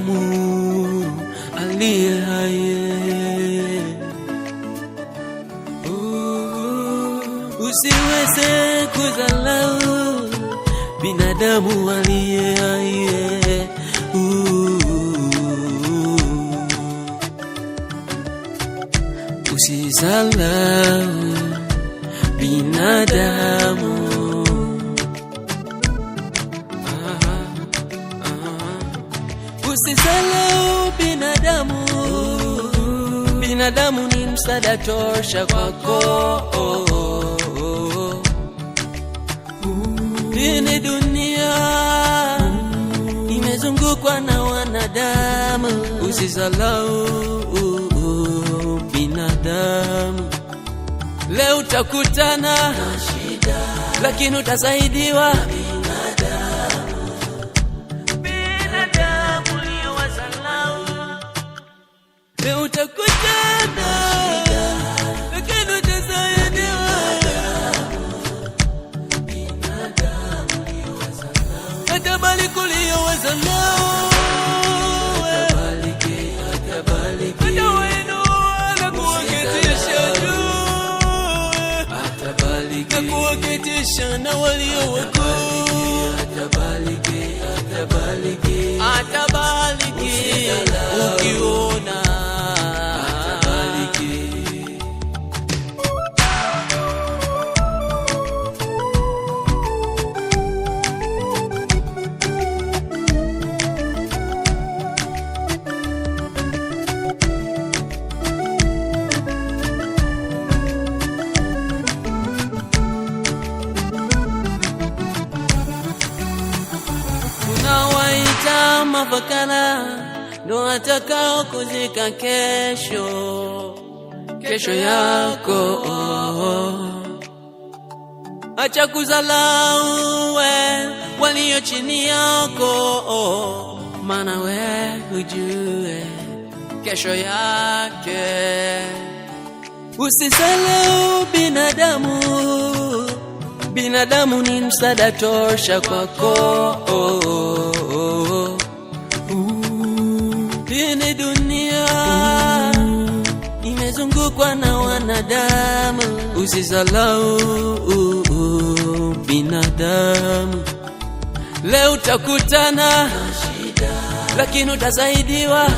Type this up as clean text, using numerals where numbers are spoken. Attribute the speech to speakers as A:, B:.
A: binadamu aliye hai. Usiweze kudharau binadamu aliye hai. Usisalau binadamu. Usisalau binadamu. Binadamu ni msaada tosha kwako. Hii dunia imezungukwa na wanadamu. Usisalau binadamu. Leo utakutana na shida, lakini utasaidiwa. Binadamu leo wasalau. Leo utakutana na shida, lakini utasaidiwa. Binadamu leo wasalau. Atabariki leo wasalau. Kuwaketisha na walio wakuu. Atabariki ukiona. Tunawaita mafakara ndo atakao kuzika kesho yako. Acha kuzalau walio chini yako, maana we hujue kesho yake. Usisalau binadamu. Binadamu ni msaada tosha kwako. Hii dunia imezungukwa na wanadamu. Usisalau binadamu. Leo utakutana na shida, lakini utasaidiwa.